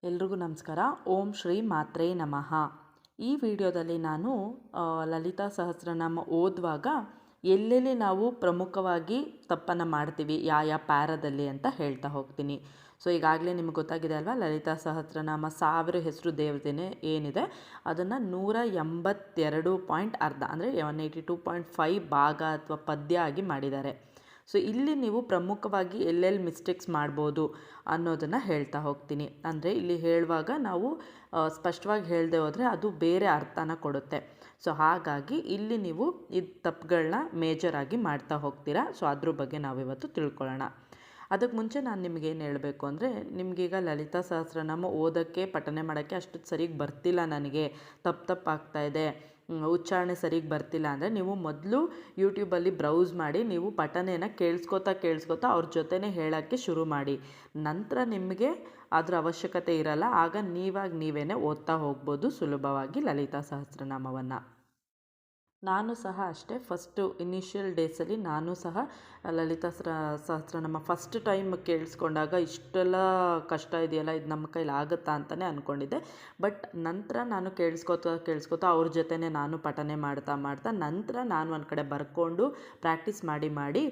ಎಲ್ರಿಗೂ ನಮಸ್ಕಾರ. ಓಂ ಶ್ರೀ ಮಾತ್ರೇ ನಮಃ. ಈ ವಿಡಿಯೋದಲ್ಲಿ ನಾನು ಲಲಿತಾ ಸಹಸ್ರನಾಮ ಓದುವಾಗ ಎಲ್ಲೆಲ್ಲಿ ನಾವು ಪ್ರಮುಖವಾಗಿ ತಪ್ಪನ್ನು ಮಾಡ್ತೀವಿ ಯಾವ ಪ್ಯಾರದಲ್ಲಿ ಅಂತ ಹೇಳ್ತಾ ಹೋಗ್ತೀನಿ. ಸೊ ಈಗಾಗಲೇ ನಿಮ್ಗೆ ಗೊತ್ತಾಗಿದೆ ಅಲ್ವಾ, ಲಲಿತಾ ಸಹಸ್ರನಾಮ 1000 ಹೆಸರು ದೇವತೆನೇ ಏನಿದೆ ಅದನ್ನು 182.1/2 ಅಂದರೆ 182.5 ಭಾಗ ಅಥವಾ ಪದ್ಯ ಆಗಿ ಮಾಡಿದ್ದಾರೆ. ಸೊ ಇಲ್ಲಿ ನೀವು ಪ್ರಮುಖವಾಗಿ ಎಲ್ಲೆಲ್ಲಿ ಮಿಸ್ಟೇಕ್ಸ್ ಮಾಡ್ಬೋದು ಅನ್ನೋದನ್ನು ಹೇಳ್ತಾ ಹೋಗ್ತೀನಿ. ಅಂದರೆ ಇಲ್ಲಿ ಹೇಳುವಾಗ ನಾವು ಸ್ಪಷ್ಟವಾಗಿ ಹೇಳದೆ ಹೋದರೆ ಅದು ಬೇರೆ ಅರ್ಥನ ಕೊಡುತ್ತೆ. ಸೊ ಹಾಗಾಗಿ ಇಲ್ಲಿ ನೀವು ಇದು ತಪ್ಪುಗಳನ್ನ ಮೇಜರಾಗಿ ಮಾಡ್ತಾ ಹೋಗ್ತೀರಾ. ಸೊ ಅದ್ರ ಬಗ್ಗೆ ನಾವಿವತ್ತು ತಿಳ್ಕೊಳ್ಳೋಣ. ಅದಕ್ಕೆ ಮುಂಚೆ ನಾನು ನಿಮಗೇನು ಹೇಳಬೇಕು ಅಂದರೆ, ನಿಮಗೀಗ ಲಲಿತಾ ಸಹಸ್ರನಾಮ ಓದೋಕ್ಕೆ ಪಠನೆ ಮಾಡೋಕ್ಕೆ ಅಷ್ಟು ಸರಿಗೆ ಬರ್ತಿಲ್ಲ, ನನಗೆ ತಪ್ಪಾಗ್ತಾಯಿದೆ, ಉಚ್ಚಾರಣೆ ಸರಿಗೆ ಬರ್ತಿಲ್ಲ ಅಂದರೆ ನೀವು ಮೊದಲು ಯೂಟ್ಯೂಬಲ್ಲಿ ಬ್ರೌಸ್ ಮಾಡಿ ನೀವು ಪಠಣೆನ ಕೇಳಿಸ್ಕೊತಾ ಅವ್ರ ಜೊತೆನೇ ಹೇಳೋಕ್ಕೆ ಶುರು ಮಾಡಿ. ನಂತರ ನಿಮಗೆ ಅದರ ಅವಶ್ಯಕತೆ ಇರಲ್ಲ. ಆಗ ನೀವೇ ಓದ್ತಾ ಹೋಗ್ಬೋದು ಸುಲಭವಾಗಿ ಲಲಿತಾ ಸಹಸ್ರನಾಮವನ್ನು. ನಾನು ಸಹ ಅಷ್ಟೇ, ಫಸ್ಟು ಇನಿಷಿಯಲ್ ಡೇಸಲ್ಲಿ ನಾನು ಸಹ ಲಲಿತಾ ಸಹಸ್ರನಾಮ ಫಸ್ಟ್ ಟೈಮ್ ಕೇಳಿಸ್ಕೊಂಡಾಗ ಇಷ್ಟೆಲ್ಲ ಕಷ್ಟ ಇದೆಯಲ್ಲ, ಇದು ನಮ್ಮ ಕೈಲಿ ಆಗುತ್ತಾ ಅಂತಲೇ ಅಂದ್ಕೊಂಡಿದ್ದೆ. ಬಟ್ ನಂತರ ನಾನು ಕೇಳಿಸ್ಕೊತಾ ಅವ್ರ ಜೊತೆನೇ ನಾನು ಪಠನೆ ಮಾಡ್ತಾ ನಂತರ ನಾನು ಒಂದು ಕಡೆ ಬರ್ಕೊಂಡು ಪ್ರಾಕ್ಟೀಸ್ ಮಾಡಿ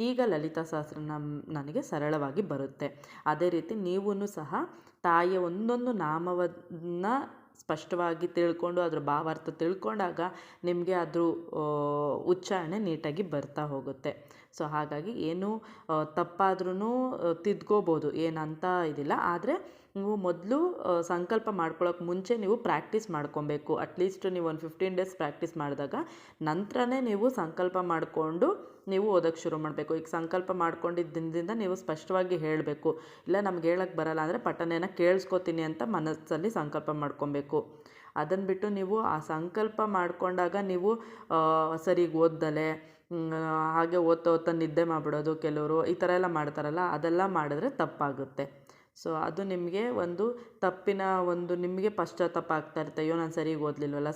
ಈಗ ಲಲಿತಾ ಸಹಸ್ರನಾಮ ನನಗೆ ಸರಳವಾಗಿ ಬರುತ್ತೆ. ಅದೇ ರೀತಿ ನೀವೂ ಸಹ ತಾಯಿಯ ಒಂದೊಂದು ನಾಮವನ್ನು ಸ್ಪಷ್ಟವಾಗಿ ತಿಳ್ಕೊಂಡು ಅದರ ಭಾವಾರ್ಥ ತಿಳ್ಕೊಂಡಾಗ ನಿಮಗೆ ಅದ್ರ ಉಚ್ಚಾರಣೆ ನೀಟಾಗಿ ಬರ್ತಾ ಹೋಗುತ್ತೆ. ಸೊ ಹಾಗಾಗಿ ಏನು ತಪ್ಪಾದ್ರೂ ತಿದ್ಕೋಬೋದು, ಏನಂತ ಇದಿಲ್ಲ. ಆದರೆ ನೀವು ಮೊದಲು ಸಂಕಲ್ಪ ಮಾಡ್ಕೊಳ್ಳೋಕೆ ಮುಂಚೆ ನೀವು ಪ್ರಾಕ್ಟೀಸ್ ಮಾಡ್ಕೊಬೇಕು. ಅಟ್ಲೀಸ್ಟ್ ನೀವು ಒಂದು 15 ಡೇಸ್ ಪ್ರಾಕ್ಟೀಸ್ ಮಾಡಿದಾಗ ನಂತರನೇ ನೀವು ಸಂಕಲ್ಪ ಮಾಡಿಕೊಂಡು ನೀವು ಓದೋಕ್ಕೆ ಶುರು ಮಾಡಬೇಕು. ಈಗ ಸಂಕಲ್ಪ ಮಾಡ್ಕೊಂಡಿದ್ದ ದಿನದಿಂದ ನೀವು ಸ್ಪಷ್ಟವಾಗಿ ಹೇಳಬೇಕು. ಇಲ್ಲ ನಮ್ಗೆ ಹೇಳೋಕ್ಕೆ ಬರಲ್ಲ ಅಂದರೆ ಪಠಣೆನ ಕೇಳಿಸ್ಕೊತೀನಿ ಅಂತ ಮನಸ್ಸಲ್ಲಿ ಸಂಕಲ್ಪ ಮಾಡ್ಕೊಬೇಕು. ಅದನ್ನು ಬಿಟ್ಟು ನೀವು ಆ ಸಂಕಲ್ಪ ಮಾಡಿಕೊಂಡಾಗ ನೀವು ಸರಿಗೆ ಓದ್ದಲೆ ಹಾಗೆ ಓದ್ತಾ ನಿದ್ದೆ ಮಾಡಿಬಿಡೋದು, ಕೆಲವರು ಈ ಥರ ಎಲ್ಲ ಮಾಡ್ತಾರಲ್ಲ, ಅದೆಲ್ಲ ಮಾಡಿದ್ರೆ ತಪ್ಪಾಗುತ್ತೆ. ಸೊ ಅದು ನಿಮಗೆ ಒಂದು ತಪ್ಪಿನ ನಿಮಗೆ ಪಶ್ಚಾತ್ತಾಪ ಆಗ್ತಾ ಇರುತ್ತೆ, ಅಯ್ಯೋ ನಾನು ಸರಿಗೆ ಓದಲಿಲ್ವಲ್ಲ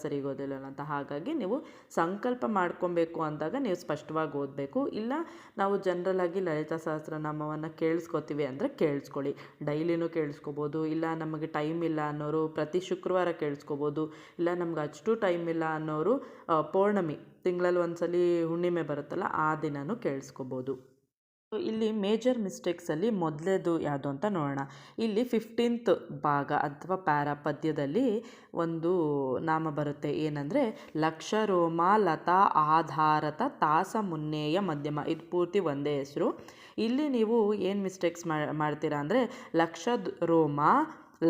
ಅಂತ. ಹಾಗಾಗಿ ನೀವು ಸಂಕಲ್ಪ ಮಾಡ್ಕೊಬೇಕು ಅಂದಾಗ ನೀವು ಸ್ಪಷ್ಟವಾಗಿ ಓದಬೇಕು. ಇಲ್ಲ ನಾವು ಜನರಲಾಗಿ ಲಲಿತಾ ಸಹಸ್ರನಾಮವನ್ನು ಕೇಳಿಸ್ಕೊತೀವಿ ಅಂದರೆ ಕೇಳಿಸ್ಕೊಳ್ಳಿ. ಡೈಲಿನೂ ಕೇಳಿಸ್ಕೊಬೋದು. ಇಲ್ಲ ನಮಗೆ ಟೈಮ್ ಇಲ್ಲ ಅನ್ನೋರು ಪ್ರತಿ ಶುಕ್ರವಾರ ಕೇಳಿಸ್ಕೊಬೋದು. ಇಲ್ಲ ನಮ್ಗೆ ಅಷ್ಟು ಟೈಮ್ ಇಲ್ಲ ಅನ್ನೋರು ಪೌರ್ಣಮಿ ತಿಂಗಳಲ್ಲಿ ಒಂದ್ಸಲಿ ಹುಣ್ಣಿಮೆ ಬರುತ್ತಲ್ಲ ಆ ದಿನವೂ ಕೇಳಿಸ್ಕೊಬೋದು. ಇಲ್ಲಿ ಮೇಜರ್ ಮಿಸ್ಟೇಕ್ಸಲ್ಲಿ ಮೊದಲೇದು ಯಾವುದು ಅಂತ ನೋಡೋಣ. ಇಲ್ಲಿ 15th ಭಾಗ ಅಥವಾ ಪದ್ಯದಲ್ಲಿ ಒಂದು ನಾಮ ಬರುತ್ತೆ. ಏನಂದರೆ ಲಕ್ಷರೋಮ ಲತಾ ಆಧಾರತ ತಾಸ ಮುನ್ನೇಯ ಮಧ್ಯಮ. ಇದು ಪೂರ್ತಿ ಒಂದೇ ಹೆಸರು. ಇಲ್ಲಿ ನೀವು ಏನು ಮಿಸ್ಟೇಕ್ಸ್ ಮಾಡ್ತೀರಾ ಅಂದರೆ ರೋಮ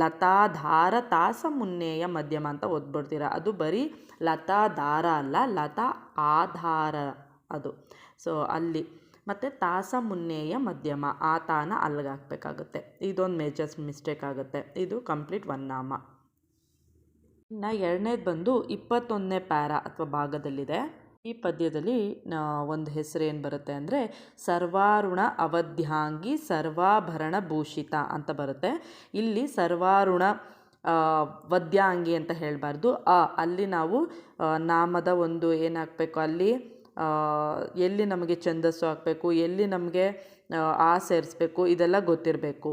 ಲತಾಧಾರ ತಾಸ ಮುನ್ನೇಯ ಮಧ್ಯಮ ಅಂತ ಓದ್ಬಿಡ್ತೀರಾ. ಅದು ಬರೀ ಲತಾಧಾರ ಅಲ್ಲ, ಲತಾ ಆಧಾರ ಅದು. ಸೊ ಅಲ್ಲಿ ಮತ್ತು ತಾಸ ಮುನ್ನೇಯ ಮಧ್ಯಮ, ಆ ತಾನ ಅಲ್ಲಿಗೆ ಹಾಕಬೇಕಾಗುತ್ತೆ. ಇದೊಂದು ಮೇಜರ್ ಮಿಸ್ಟೇಕ್ ಆಗುತ್ತೆ. ಇದು ಕಂಪ್ಲೀಟ್ ಒಂದು ನಾಮ. ಇನ್ನು ಎರಡನೇದು ಬಂದು 21ನೇ ಪ್ಯಾರ ಅಥವಾ ಭಾಗದಲ್ಲಿದೆ. ಈ ಪದ್ಯದಲ್ಲಿ ಒಂದು ಹೆಸರು ಏನು ಬರುತ್ತೆ ಅಂದರೆ ಸರ್ವಾರುಣ ಅವಧ್ಯಾಂಗಿ ಸರ್ವಾಭರಣ ಭೂಷಿತ ಅಂತ ಬರುತ್ತೆ. ಇಲ್ಲಿ ಸರ್ವಾರುಣ ವದ್ಯಾಂಗಿ ಅಂತ ಹೇಳಬಾರ್ದು. ಅಲ್ಲಿ ನಾವು ನಾಮದ ಒಂದು ಏನಾಗಬೇಕು, ಅಲ್ಲಿ ಎಲ್ಲಿ ನಮಗೆ ಛಂದಸ್ಸು ಹಾಕಬೇಕು, ಎಲ್ಲಿ ನಮಗೆ ಸೇರಿಸ್ಬೇಕು, ಇದೆಲ್ಲ ಗೊತ್ತಿರಬೇಕು.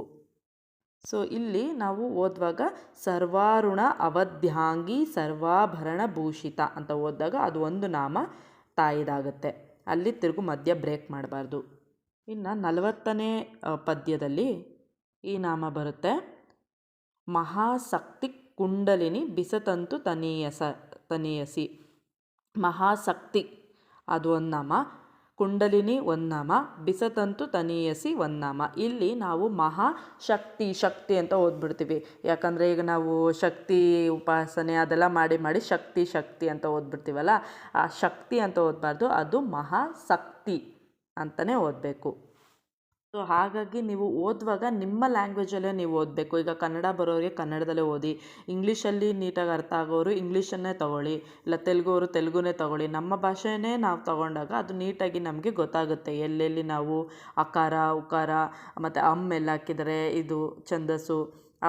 ಸೊ ಇಲ್ಲಿ ನಾವು ಓದುವಾಗ ಸರ್ವಾರುಣ ಅವಧ್ಯಾಂಗಿ ಸರ್ವಾಭರಣ ಭೂಷಿತ ಅಂತ ಓದಿದಾಗ ಅದು ಒಂದು ನಾಮ ತಾಯಿದಾಗುತ್ತೆ. ಅಲ್ಲಿ ತಿರುಗು ಮಧ್ಯ ಬ್ರೇಕ್ ಮಾಡಬಾರ್ದು. ಇನ್ನು 40ನೇ ಪದ್ಯದಲ್ಲಿ ಈ ನಾಮ ಬರುತ್ತೆ. ಮಹಾಶಕ್ತಿ ಕುಂಡಲಿನಿ ಬಿಸತಂತು ತನೀಯಸಿ. ಮಹಾಶಕ್ತಿ ಅದು ಒಂದು ನಾಮ, ಕುಂಡಲಿನಿ ಒಂದು ನಾಮ, ಬಿಸತಂತು ತನೀಯಸಿ ಒಂದು ನಾಮ. ಇಲ್ಲಿ ನಾವು ಶಕ್ತಿ ಅಂತ ಓದ್ಬಿಡ್ತೀವಿ. ಯಾಕಂದರೆ ಈಗ ನಾವು ಶಕ್ತಿ ಉಪಾಸನೆ ಅದೆಲ್ಲ ಮಾಡಿ ಶಕ್ತಿ ಅಂತ ಓದ್ಬಿಡ್ತೀವಲ್ಲ, ಆ ಶಕ್ತಿ ಅಂತ ಓದಬಾರ್ದು, ಅದು ಮಹಾಶಕ್ತಿ ಅಂತಲೇ ಓದಬೇಕು. ಸೊ ಹಾಗಾಗಿ ನೀವು ಓದುವಾಗ ನಿಮ್ಮ ಲ್ಯಾಂಗ್ವೇಜಲ್ಲೇ ನೀವು ಓದಬೇಕು. ಈಗ ಕನ್ನಡ ಬರೋರಿಗೆ ಕನ್ನಡದಲ್ಲೇ ಓದಿ, ಇಂಗ್ಲೀಷಲ್ಲಿ ನೀಟಾಗಿ ಅರ್ಥ ಆಗೋರು ಇಂಗ್ಲೀಷನ್ನೇ ತೊಗೊಳ್ಳಿ, ಇಲ್ಲ ತೆಲುಗು ತೆಲುಗುನೇ ತೊಗೊಳ್ಳಿ. ನಮ್ಮ ಭಾಷೆನೇ ನಾವು ತೊಗೊಂಡಾಗ ಅದು ನೀಟಾಗಿ ನಮಗೆ ಗೊತ್ತಾಗುತ್ತೆ. ಎಲ್ಲೆಲ್ಲಿ ನಾವು ಅಕಾರ ಉಕಾರ ಮತ್ತು ಎಲ್ಲ ಹಾಕಿದ್ದಾರೆ, ಇದು ಛಂದಸ್ಸು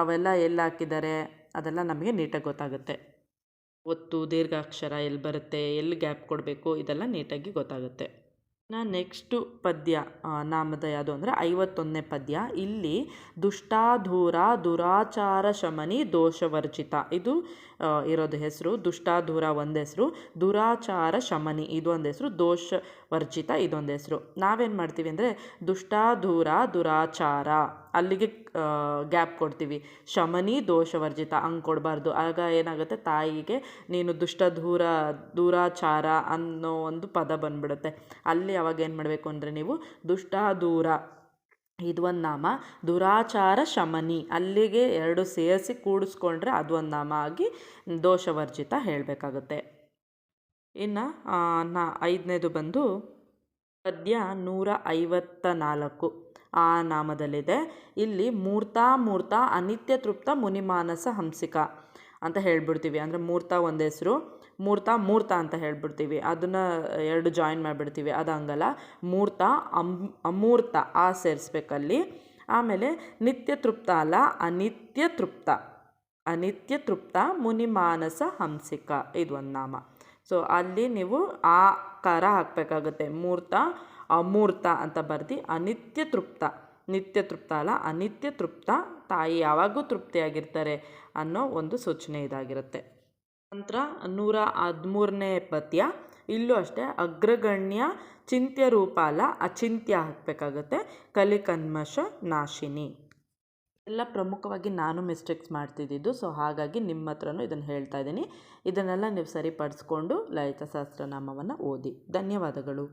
ಅವೆಲ್ಲ ಎಲ್ಲಿ ಹಾಕಿದ್ದಾರೆ ಅದೆಲ್ಲ ನಮಗೆ ನೀಟಾಗಿ ಗೊತ್ತಾಗುತ್ತೆ. ಒತ್ತು ದೀರ್ಘಾಕ್ಷರ ಎಲ್ಲಿ ಬರುತ್ತೆ, ಎಲ್ಲಿ ಗ್ಯಾಪ್ ಕೊಡಬೇಕು, ಇದೆಲ್ಲ ನೀಟಾಗಿ ಗೊತ್ತಾಗುತ್ತೆ. ನೆಕ್ಸ್ಟು ಪದ್ಯ ನಾಮದ ಯಾವುದು ಅಂದರೆ 51ನೇ ಪದ್ಯ. ಇಲ್ಲಿ ದುಷ್ಟಾಧೂರ ದುರಾಚಾರ ಶಮನಿ ದೋಷವರ್ಜಿತ ಇದು ಇರೋದು ಹೆಸರು. ದುಷ್ಟಾಧೂರ ಒಂದು ಹೆಸರು, ದುರಾಚಾರ ಶಮನಿ ಇದೊಂದು ಹೆಸರು, ದೋಷವರ್ಜಿತ ಇದೊಂದು ಹೆಸರು. ನಾವೇನು ಮಾಡ್ತೀವಿ ಅಂದರೆ ದುಷ್ಟಾಧೂರ ದುರಾಚಾರ ಅಲ್ಲಿಗೆ ಗ್ಯಾಪ್ ಕೊಡ್ತೀವಿ, ಶಮನಿ ದೋಷವರ್ಜಿತ ಹಂಗೆ ಕೊಡಬಾರ್ದು. ಆಗ ಏನಾಗುತ್ತೆ, ತಾಯಿಗೆ ನೀನು ದುರಾಚಾರ ಅನ್ನೋ ಒಂದು ಪದ ಬಂದ್ಬಿಡುತ್ತೆ. ಅಲ್ಲಿ ಅವಾಗ ಏನು ಮಾಡಬೇಕು ಅಂದರೆ ನೀವು ದುಷ್ಟಾಧೂರ ಇದೊಂದು ನಾಮ, ದುರಾಚಾರ ಶಮನಿ ಅಲ್ಲಿಗೆ ಎರಡು ಸೇರಿಸಿ ಕೂಡಿಸ್ಕೊಂಡ್ರೆ ಅದೊಂದು ನಾಮ ಆಗಿ ದೋಷವರ್ಜಿತ ಹೇಳಬೇಕಾಗುತ್ತೆ. ಇನ್ನು 5ನೇದು ಬಂದು ಪದ್ಯ 154 ಆ ನಾಮದಲ್ಲಿದೆ. ಇಲ್ಲಿ ಮೂರ್ತ ಅನಿತ್ಯ ತೃಪ್ತ ಮುನಿಮಾನಸ ಹಂಸಿಕ ಅಂತ ಹೇಳ್ಬಿಡ್ತೀವಿ. ಅಂದರೆ ಮೂರ್ತ ಒಂದು ಹೆಸರು, ಮೂರ್ತ ಅಂತ ಹೇಳ್ಬಿಡ್ತೀವಿ, ಅದನ್ನು ಎರಡು ಜಾಯಿನ್ ಮಾಡಿಬಿಡ್ತೀವಿ. ಅದು ಹಂಗಲ್ಲ, ಮೂರ್ತ ಅಮೂರ್ತ ಆ ಸೇರಿಸ್ಬೇಕಲ್ಲಿ. ಆಮೇಲೆ ನಿತ್ಯ ತೃಪ್ತ ಅಲ್ಲ, ಅನಿತ್ಯ ತೃಪ್ತ ಮುನಿಮಾನಸ ಹಂಸಿಕ ಇದೊಂದು ನಾಮ. ಸೊ ಅಲ್ಲಿ ನೀವು ಆ ಕಾರ ಹಾಕಬೇಕಾಗುತ್ತೆ. ಮೂರ್ತ ಅಮೂರ್ತ ಅಂತ ಬರ್ದು ನಿತ್ಯ ತೃಪ್ತ ಅಲ್ಲ, ಅನಿತ್ಯ ತೃಪ್ತ, ತಾಯಿ ಯಾವಾಗೂ ತೃಪ್ತಿಯಾಗಿರ್ತಾರೆ ಅನ್ನೋ ಒಂದು ಸೂಚನೆ ಇದಾಗಿರುತ್ತೆ. ನಂತರ 113ನೇ ಪದ್ಯ. ಇಲ್ಲೂ ಅಷ್ಟೇ ಅಗ್ರಗಣ್ಯ ಚಿಂತ್ಯ ರೂಪ ಅಲ್ಲ, ಅಚಿಂತ್ಯ ಹಾಕಬೇಕಾಗುತ್ತೆ. ಕಲಿಕನ್ಮಶ ನಾಶಿನಿ ಎಲ್ಲ ಪ್ರಮುಖವಾಗಿ ನಾನು ಮಿಸ್ಟೇಕ್ಸ್ ಮಾಡ್ತಿದ್ದಿದ್ದು. ಸೊ ಹಾಗಾಗಿ ನಿಮ್ಮ ಹತ್ರನೂ ಇದನ್ನು ಹೇಳ್ತಾ ಇದ್ದೀನಿ. ಇದನ್ನೆಲ್ಲ ನೀವು ಸರಿಪಡಿಸ್ಕೊಂಡು ಲಲಿತ ಸಹಸ್ರನಾಮವನ್ನು ಓದಿ. ಧನ್ಯವಾದಗಳು.